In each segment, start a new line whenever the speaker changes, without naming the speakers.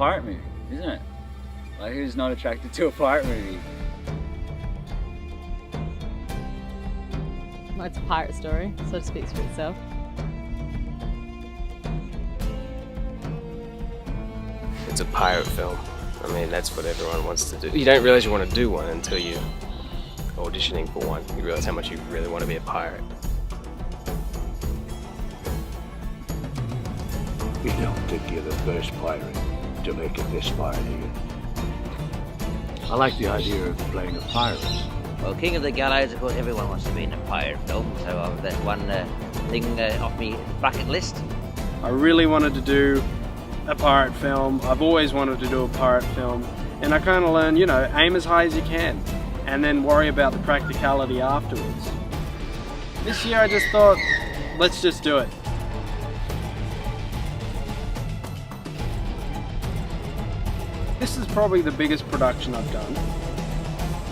pirate movie, isn't it? Like, who's not attracted to a pirate movie?
Well, it's a pirate story, so it speaks for itself.
It's a pirate film. I mean, that's what everyone wants to do. You don't realise you want to do one until you're auditioning for one. You realise how much you really want to be a pirate.
You don't think you're the first pirate to make it this far, do you? I like the idea of playing a pirate.
Well, King of the Gallows, of course, everyone wants to be in a pirate film, so that's one thing off my bucket list.
I really wanted to do a pirate film. I've always wanted to do a pirate film, and I kind of learned, you know, aim as high as you can and then worry about the practicality afterwards. This year I just thought, let's just do it. This is probably the biggest production I've done.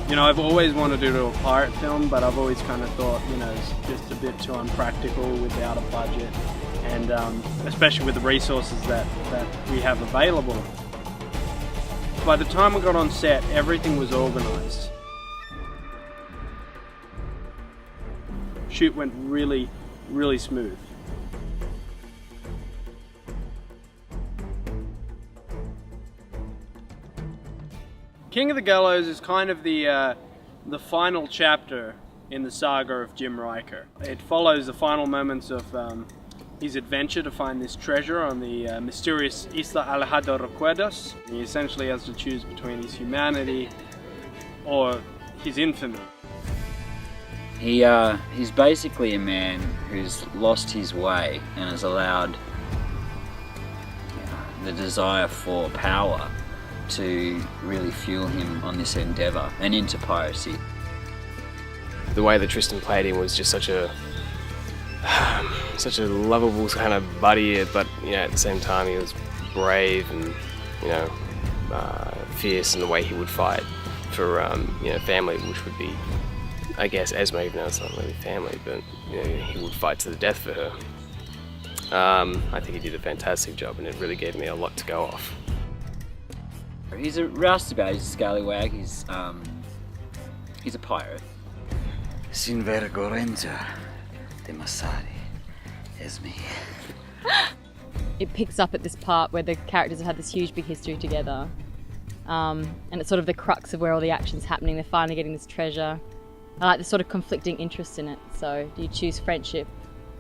You know, I've always wanted to do a pirate film, but I've always kind of thought, you know, it's just a bit too unpractical without a budget, and especially with the resources that we have available. By the time we got on set, everything was organised. Shoot went really, really smooth. King of the Gallows is kind of the final chapter in the saga of Jim Riker. It follows the final moments of his adventure to find this treasure on the mysterious Isla Alejado Recuerdos. He essentially has to choose between his humanity or his infamy.
He's basically a man who's lost his way and has allowed the desire for power to really fuel him on this endeavour and into piracy.
The way that Tristan played him was just such a lovable kind of buddy, but you know, at the same time he was brave and, you know, fierce in the way he would fight for you know, family, which would be, I guess, Esme, even though it's not really family, but you know, he would fight to the death for her. I think he did a fantastic job, and it really gave me a lot to go off.
He's a roustabout, he's a scallywag, he's a pirate.
Sin vergogna de Masari, Esme.
It picks up at this part where the characters have had this huge big history together. And it's sort of the crux of where all the action's happening. They're finally getting this treasure. I like the sort of conflicting interests in it. So do you choose friendship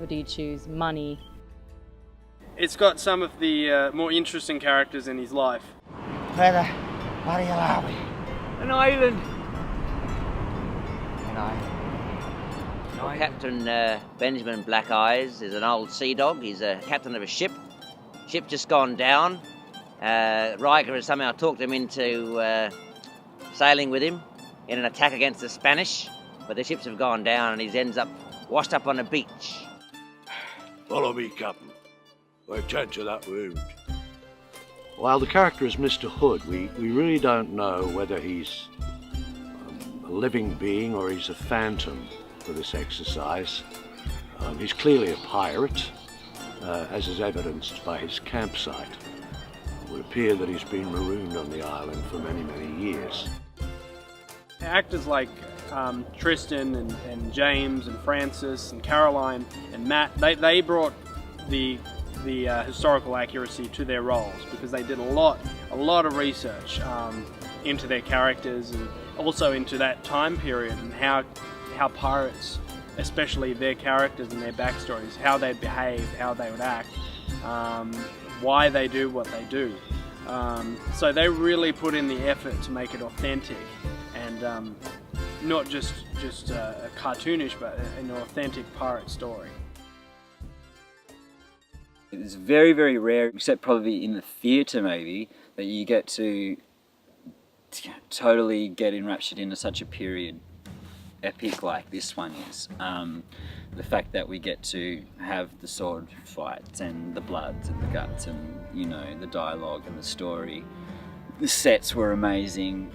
or do you choose money?
It's got some of the more interesting characters in his life.
Where are you allowing?
An island.
An island.
Well, Captain Benjamin Black Eyes is an old sea dog. He's a captain of a ship. Ship just gone down. Riker has somehow talked him into sailing with him in an attack against the Spanish, but the ships have gone down and he ends up washed up on a beach.
Follow me, Captain. I attend to that wound. While the character is Mr. Hood, we really don't know whether he's a living being or he's a phantom for this exercise. He's clearly a pirate, as is evidenced by his campsite. It would appear that he's been marooned on the island for many, many years.
Actors like Tristan and James and Francis and Caroline and Matt, they brought the historical accuracy to their roles because they did a lot of research into their characters and also into that time period and how pirates, especially their characters and their backstories, how they behave, how they would act, why they do what they do. So they really put in the effort to make it authentic and not just a cartoonish, but an authentic pirate story.
It's very, very rare, except probably in the theatre maybe, that you get to totally get enraptured into such a period epic like this one is. The fact that we get to have the sword fights and the bloods and the guts and, you know, the dialogue and the story. The sets were amazing.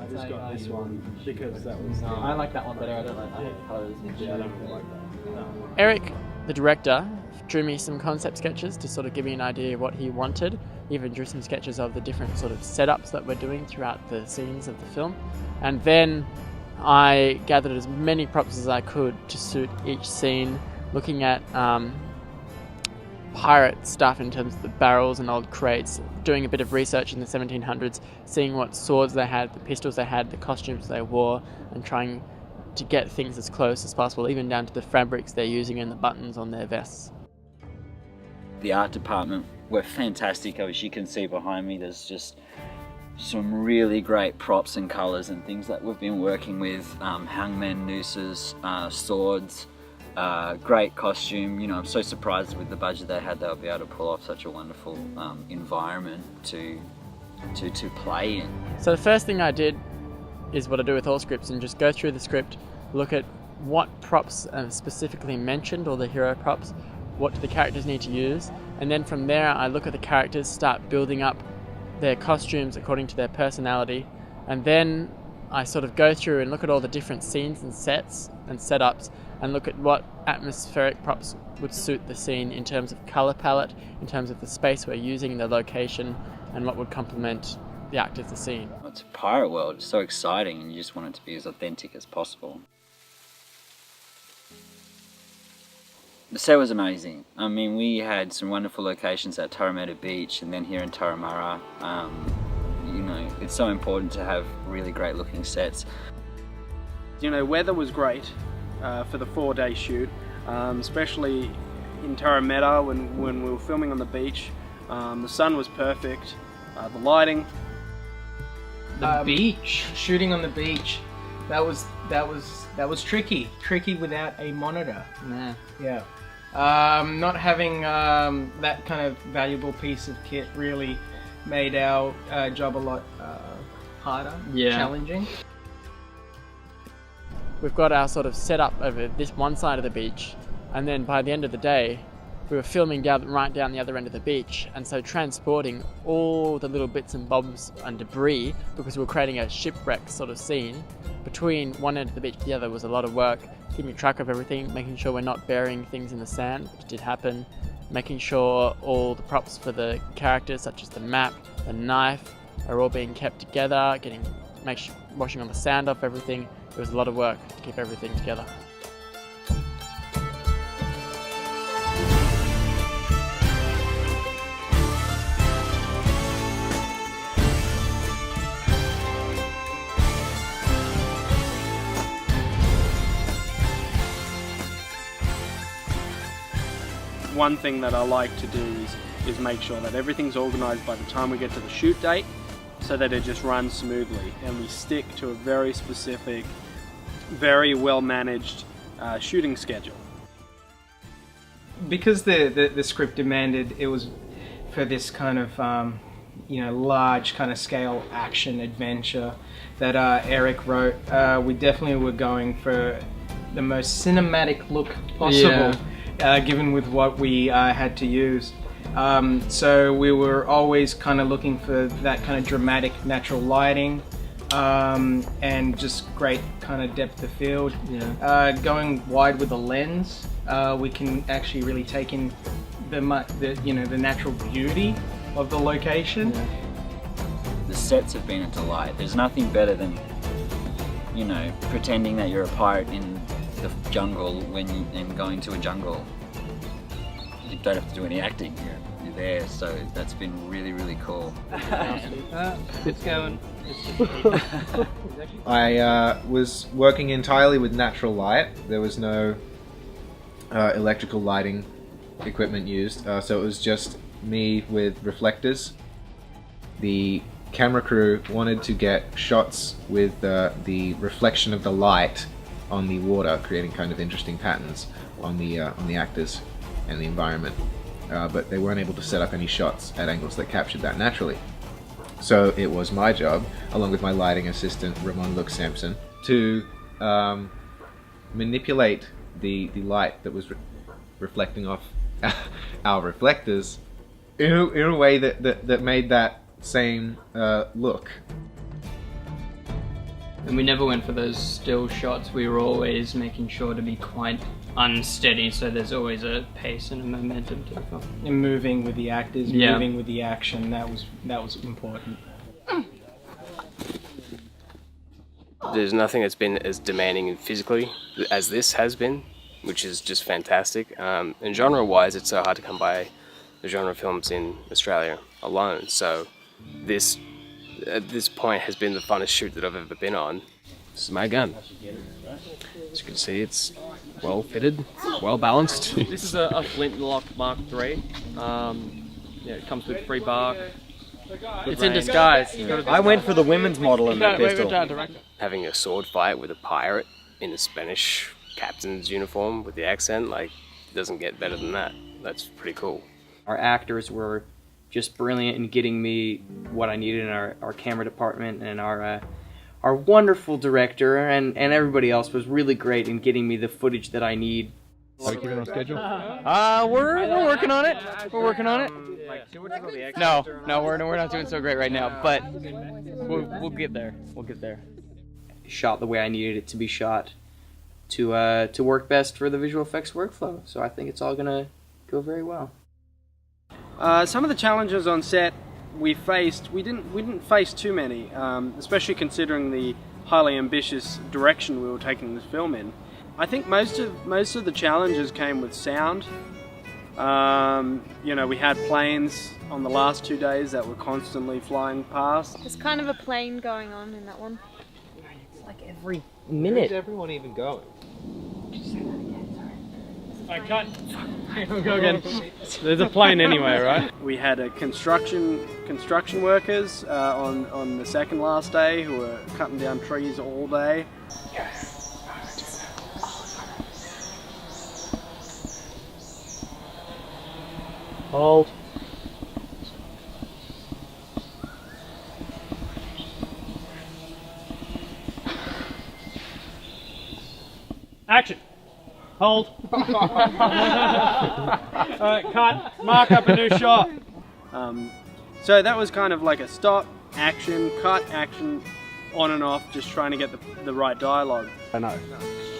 I just got this one because that was... I like that one better. I don't like the colours.
Eric, the director,
drew me some concept sketches to sort of give me an idea of what he wanted. He even drew some sketches of the different sort of setups that we're doing throughout the scenes of the film. And then I gathered as many props as I could to suit each scene, looking at pirate stuff in terms of the barrels and old crates, doing a bit of research in the 1700s, seeing what swords they had, the pistols they had, the costumes they wore, and trying to get things as close as possible, even down to the fabrics they're using and the buttons on their vests.
The art department were fantastic. As you can see behind me, there's just some really great props and colours and things that we've been working with. Hangman nooses, swords, great costume. You know, I'm so surprised with the budget they had, they'll be able to pull off such a wonderful environment to play in.
So the first thing I did is what I do with all scripts, and just go through the script, look at what props are specifically mentioned, or the hero props, what do the characters need to use, and then from there I look at the characters, start building up their costumes according to their personality, and then I sort of go through and look at all the different scenes and sets and setups, and look at what atmospheric props would suit the scene in terms of colour palette, in terms of the space we're using, the location, and what would complement the act of the scene.
It's a pirate world, it's so exciting, and you just want it to be as authentic as possible. The set was amazing. I mean, we had some wonderful locations at Tarameta Beach and then here in Taramara. You know, it's so important to have really great looking sets.
You know, weather was great for the 4-day shoot, especially in Tarameta when we were filming on the beach. The sun was perfect, the lighting.
The beach, shooting on the beach, that was tricky without a monitor.
Nah.
Yeah. Not having that kind of valuable piece of kit really made our job a lot harder, challenging.
We've got our sort of setup over this one side of the beach, and then by the end of the day we were filming right down the other end of the beach, and so transporting all the little bits and bobs and debris, because we were creating a shipwreck sort of scene, between one end of the beach to the other was a lot of work, keeping track of everything, making sure we're not burying things in the sand, which did happen, making sure all the props for the characters, such as the map, the knife, are all being kept together, washing all the sand off everything. It was a lot of work to keep everything together.
One thing that I like to do is make sure that everything's organised by the time we get to the shoot date, so that it just runs smoothly, and we stick to a very specific, very well managed shooting schedule.
Because the script demanded it was for this kind of large kind of scale action adventure that Eric wrote, we definitely were going for the most cinematic look possible. Given with what we had to use. So we were always kind of looking for that kind of dramatic natural lighting and just great kind of depth of field. Going wide with the lens, we can actually really take in the natural beauty of the location.
The sets have been a delight. There's nothing better than, you know, pretending that you're a pirate in the jungle and going to a jungle. You don't have to do any acting, you're there, so that's been really, really cool.
It's going.
I was working entirely with natural light. There was no electrical lighting equipment used, so it was just me with reflectors. The camera crew wanted to get shots with the reflection of the light on the water, creating kind of interesting patterns on the actors and the environment, but they weren't able to set up any shots at angles that captured that naturally. So it was my job, along with my lighting assistant Ramon Luke Sampson, to manipulate the light that was reflecting off our reflectors in a way that made that same look.
And we never went for those still shots. We were always making sure to be quite unsteady, so there's always a pace and a momentum to the film.
And moving with the actors,
Yeah.
moving with the action, that was important.
There's nothing that's been as demanding physically as this has been, which is just fantastic. And genre-wise, it's so hard to come by the genre films in Australia alone. So this, at this point, has been the funnest shoot that I've ever been on. This is my gun. As you can see, it's well fitted, well balanced.
This is a flintlock Mark III. Yeah, it comes with free bark.
It's in disguise.
I went for the women's model in the pistol.
Having a sword fight with a pirate in a Spanish captain's uniform with the accent, like, doesn't get better than that. That's pretty cool.
Our actors were just brilliant in getting me what I needed in our camera department, and our wonderful director and everybody else was really great in getting me the footage that I need.
Are we keeping on schedule?
We're working on it. We're working on it. No, we're not doing so great right now, but we'll get there. We'll get there. Shot the way I needed it to be shot to work best for the visual effects workflow. So I think it's all gonna go very well.
Some of the challenges on set we didn't face too many, especially considering the highly ambitious direction we were taking this film in. I think most of the challenges came with sound. You know, we had planes on the last 2 days that were constantly flying past.
There's kind of a plane going on in that one.
Like every minute.
Where's everyone even going?
I cut. Go again. There's a plane anyway, right? We had a construction workers on the second last day who were cutting down trees all day.
Hold. Action. Hold. Alright, cut. Mark up a new shot.
So that was kind of like a stop, action, cut, action, on and off, just trying to get the right dialogue.
I know.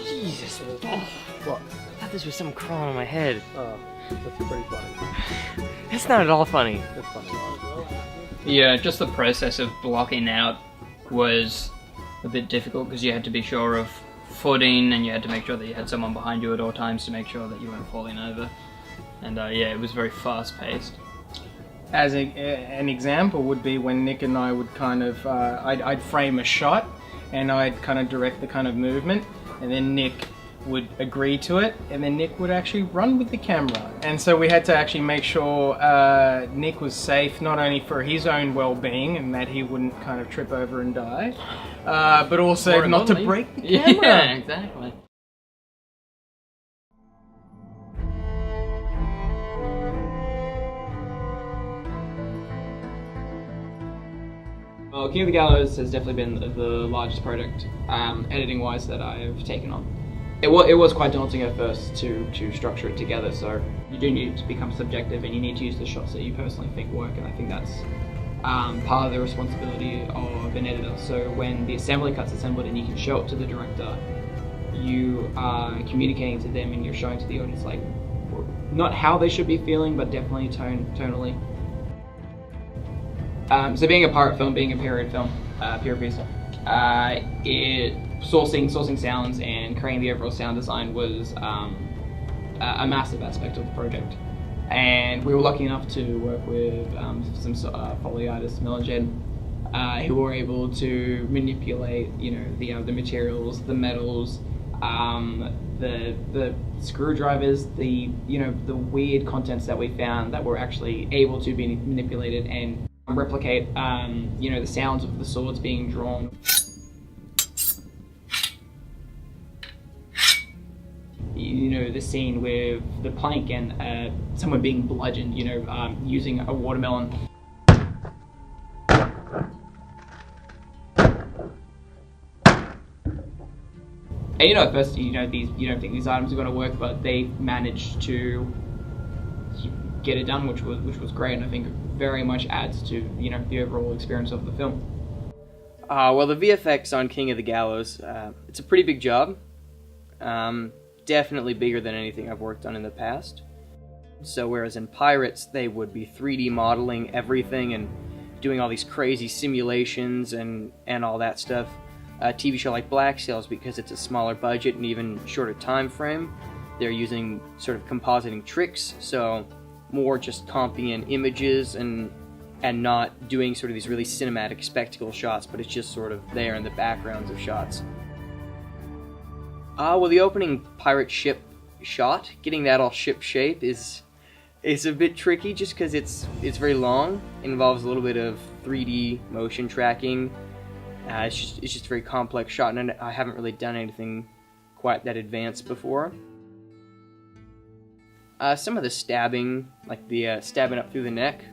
Jesus. What? I thought this was something crawling on my head.
Oh, that's pretty funny.
It's not at all funny.
That's funny.
Yeah, just the process of blocking out was a bit difficult because you had to be sure of footing and you had to make sure that you had someone behind you at all times to make sure that you weren't falling over. And yeah, it was very fast paced.
As an example would be when Nick and I would kind of, I'd frame a shot and I'd kind of direct the kind of movement, and then Nick would agree to it, and then Nick would actually run with the camera. And so we had to actually make sure Nick was safe, not only for his own well-being and that he wouldn't kind of trip over and die, but also not to break the camera.
Yeah, exactly.
Well, King of the Gallows has definitely been the largest project, editing-wise, that I've taken on. It was quite daunting at first to structure it together, so you do need to become subjective and you need to use the shots that you personally think work, and I think that's part of the responsibility of an editor. So when the assembly cut's assembled and you can show it to the director, you are communicating to them and you're showing to the audience, like, not how they should be feeling, but definitely tonally. So being a pirate film, being a period film, period piece, sourcing sounds and creating the overall sound design was a massive aspect of the project. And we were lucky enough to work with some Foley artists, Mel and Jed, who were able to manipulate, the materials, the metals, the screwdrivers, the weird contents that we found that were actually able to be manipulated and replicate, the sounds of the swords being drawn. The scene with the plank and someone being bludgeoned, using a watermelon. And at first you don't think these items are going to work, but they managed to get it done, which was great, and I think very much adds to the overall experience of the film.
Well, the VFX on King of the Gallows, it's a pretty big job. Definitely bigger than anything I've worked on in the past. So whereas in Pirates, they would be 3D modeling everything and doing all these crazy simulations and all that stuff. A TV show like Black Sails, because it's a smaller budget and even shorter time frame, they're using sort of compositing tricks, so more just comping in images and not doing sort of these really cinematic spectacle shots, but it's just sort of there in the backgrounds of shots. Well, the opening pirate ship shot, getting that all ship shape is a bit tricky just because it's very long. It involves a little bit of 3D motion tracking. It's just a very complex shot, and I haven't really done anything quite that advanced before. Some of the stabbing, like the stabbing up through the neck,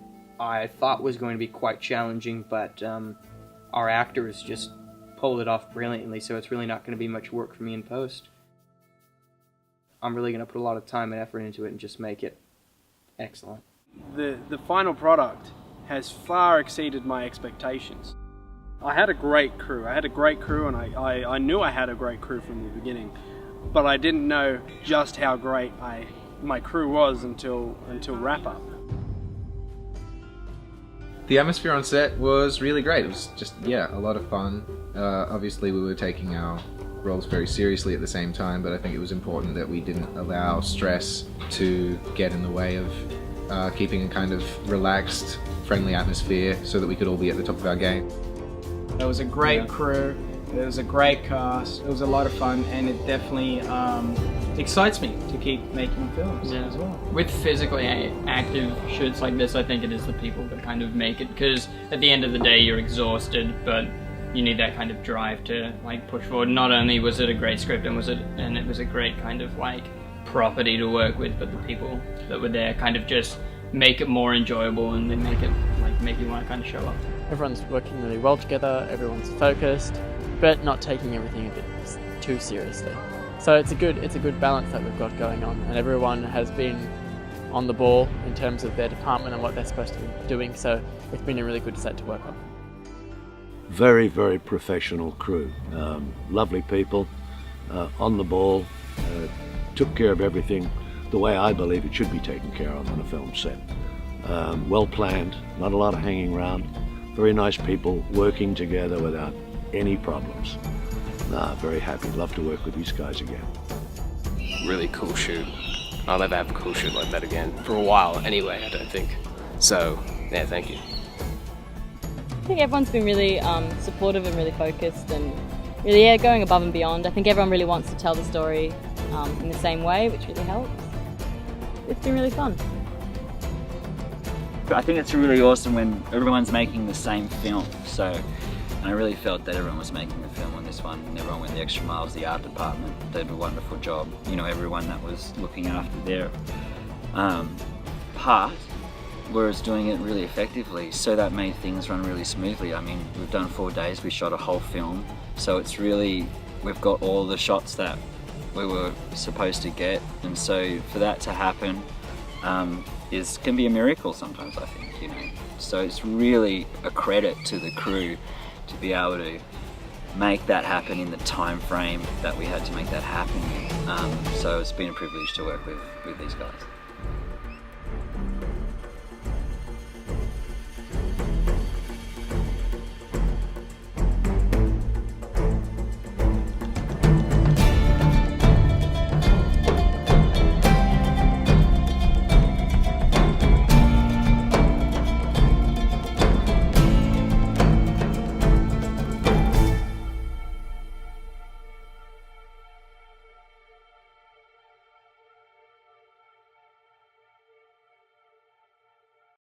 I thought was going to be quite challenging, but our actors just pulled it off brilliantly, so it's really not going to be much work for me in post. I'm really going to put a lot of time and effort into it and just make it excellent.
The final product has far exceeded my expectations. I had a great crew. And I knew I had a great crew from the beginning, but I didn't know just how great my crew was until wrap up.
The atmosphere on set was really great. It was just, yeah, a lot of fun. Obviously we were taking our roles very seriously at the same time, but I think it was important that we didn't allow stress to get in the way of keeping a kind of relaxed, friendly atmosphere so that we could all be at the top of our game.
It was a great crew, it was a great cast, it was a lot of fun, and it definitely excites me to keep making films as well.
With physically active shoots like this, I think it is the people that kind of make it, because at the end of the day you're exhausted, but you need that kind of drive to like push forward. Not only was it a great script and it was a great kind of like property to work with, but the people that were there kind of just make it more enjoyable, and they make it like make you want to kind of show up.
Everyone's working really well together, everyone's focused, but not taking everything a bit too seriously. So it's a good balance that we've got going on, and everyone has been on the ball in terms of their department and what they're supposed to be doing, so it's been a really good set to work on.
Very, very professional crew. Lovely people, on the ball, took care of everything the way I believe it should be taken care of on a film set. Well planned, not a lot of hanging around, very nice people working together without any problems. Very happy, love to work with these guys again.
Really cool shoot. I'll never have a cool shoot like that again. For a while anyway, I don't think. So, yeah, thank you.
I think everyone's been really supportive and really focused and really going above and beyond. I think everyone really wants to tell the story in the same way, which really helps. It's been really fun.
I think it's really awesome when everyone's making the same film. And I really felt that everyone was making the film on this one, and everyone went the extra miles. The art department did a wonderful job. You know, everyone that was looking after their part was doing it really effectively, so that made things run really smoothly. I mean, we've done 4 days, we shot a whole film, so it's really, we've got all the shots that we were supposed to get, and so for that to happen can be a miracle sometimes, I think, you know. So it's really a credit to the crew to be able to make that happen in the time frame that we had to make that happen. So it's been a privilege to work with these guys.